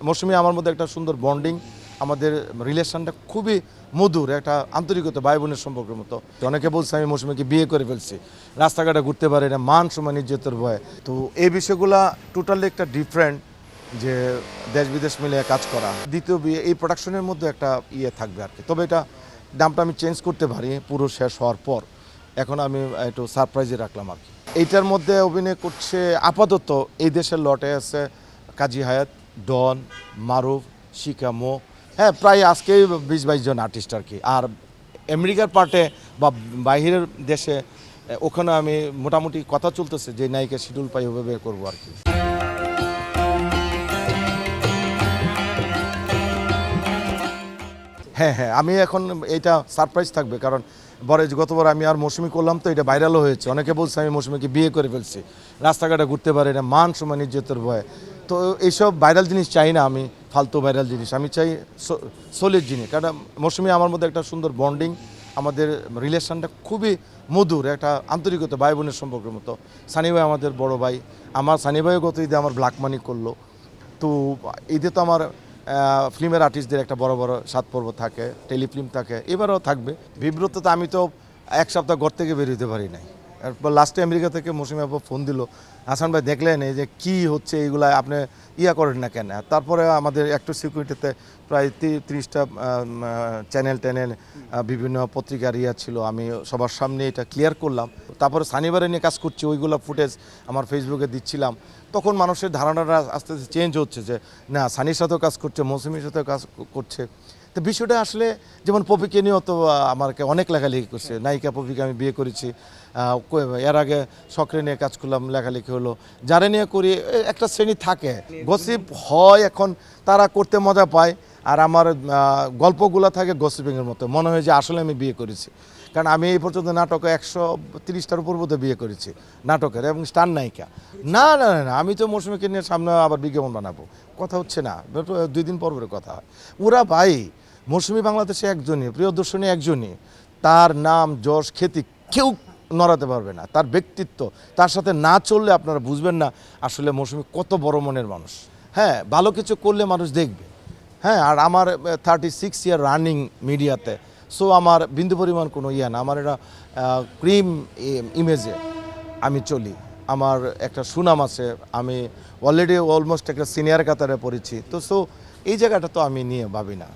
মৌসুমী আমার মধ্যে একটা সুন্দর বন্ডিং, আমাদের রিলেশনটা খুবই মধুর, একটা আন্তরিকতা, ভাই বোনের সম্পর্কের মতো। অনেকে বলছে আমি মৌসুমীকে বিয়ে করে ফেলছি, রাস্তাঘাটে ঘুরতে পারি না, মান সম্মান ইজ্জতের ভয়ে। তো এই বিষয়গুলো টোটালি একটা ডিফারেন্ট, যে দেশ বিদেশ মিলে কাজ করা। দ্বিতীয় বিয়ে এই প্রোডাকশনের মধ্যে একটা থাকবে আর কি। তবে এটা দামটা আমি চেঞ্জ করতে পারি পুরো শেষ হওয়ার পর। এখন আমি একটু সারপ্রাইজে রাখলাম আর কি। এইটার মধ্যে অভিনয় করছে আপাতত এই দেশের লটে আছে কাজী হায়াত, ডন, মারুফ, শিকা, মো। হ্যাঁ, প্রায় আজকেই 20-22 জন আর্টিস্ট আর কি। আর আমেরিকার পার্টে বা বাইরের দেশে ওখানে আমি মোটামুটি কথা চলতেছে যে নায়িকা শিডিউল পাই ওভাবে করবো আর কি। হ্যাঁ হ্যাঁ, আমি এখন এইটা সারপ্রাইজ থাকবে, কারণ গতবার আমি আর মৌসুমী করলাম, তো এটা ভাইরালও হয়েছে। অনেকে বলছে আমি মৌসুমীকে বিয়ে করে ফেলছি, রাস্তাঘাটে ঘুরতে পারি না, মান সম্মান ইজ্জতের ভয়ে। তো এইসব ভাইরাল জিনিস চাই না আমি, ফালতু ভাইরাল জিনিস আমি চাই, সলিড জিনিস। কারণ মৌসুমী আমার মধ্যে একটা সুন্দর বন্ডিং, আমাদের রিলেশনটা খুবই মধুর, একটা আন্তরিকতা, ভাই বোনের সম্পর্কের মতো। সানি ভাই আমাদের বড় ভাই, আমার সানি ভাইও গত ঈদে আমার ব্ল্যাক মানি করলো। তো ঈদে তো আমার ফিল্মের আর্টিস্টদের একটা বড় বড় 7 পর্ব থাকে, টেলিফিল্ম থাকে, এবারও থাকবে। বিব্রত তো আমি তো এক সপ্তাহ ঘর থেকে বের হতে পারি নাই। এরপর লাস্টে আমেরিকা থেকে মৌসুমী আপু ফোন দিল, হাসান ভাই দেখলেন এই যে কী হচ্ছে, এইগুলা আপনি করেন না কেন? তারপরে আমাদের একটু সিকিউরিটিতে প্রায় 30টা চ্যানেল বিভিন্ন পত্রিকার ছিল, আমি সবার সামনে এটা ক্লিয়ার করলাম। তারপরে সানিবারে নিয়ে কাজ করছি, ওইগুলো ফুটেজ আমার ফেসবুকে দিচ্ছিলাম। তখন মানুষের ধারণাটা আস্তে আস্তে চেঞ্জ হচ্ছে যে না, সানির সাথেও কাজ করছে, মৌসুমীর সাথেও কাজ করছে। তো বিষয়টা আসলে যেমন পপিকে নিয়েও তো আমাকে অনেক লেখালেখি করছে। নায়িকা পপিকে আমি বিয়ে করেছি, এর আগে শখরে নিয়ে কাজ করলাম, লেখালেখি হলো। যারা নিয়ে করি একটা শ্রেণী থাকে, গসিপ হয়, এখন তারা করতে মজা পায়। আর আমার গল্পগুলো থাকে গসিপিংয়ের মতো, মনে হয় যে আসলে আমি বিয়ে করেছি। কারণ আমি এই পর্যন্ত নাটকে 130টার উপর বোধহয় বিয়ে করেছি নাটকের, এবং স্টার নায়িকা। না না না, আমি তো মৌসুমীকে নিয়ে সামনে আবার বিজ্ঞাপন বানাবো, কথা হচ্ছে না, 2 দিন পর কথা হয়। ওরা ভাই, মৌসুমী বাংলাদেশে একজনই, প্রিয়দর্শনী একজনই, তার নাম যশ খ্যাতি কেউ নড়াতে পারবে না। তার ব্যক্তিত্ব, তার সাথে না চললে আপনারা বুঝবেন না আসলে মৌসুমী কত বড় মনের মানুষ। হ্যাঁ, ভালো কিছু করলে মানুষ দেখবে। হ্যাঁ, আর আমার 36 ইয়ার রানিং মিডিয়াতে, সো আমার বিন্দু পরিমাণ কোনো না, আমার এটা ক্রিম ইমেজে আমি চলি, আমার একটা সুনাম আছে, আমি অলরেডি অলমোস্ট একটা সিনিয়র কাতারে পড়েছি। তো সো এই জায়গাটা তো আমি নিয়ে ভাবি না।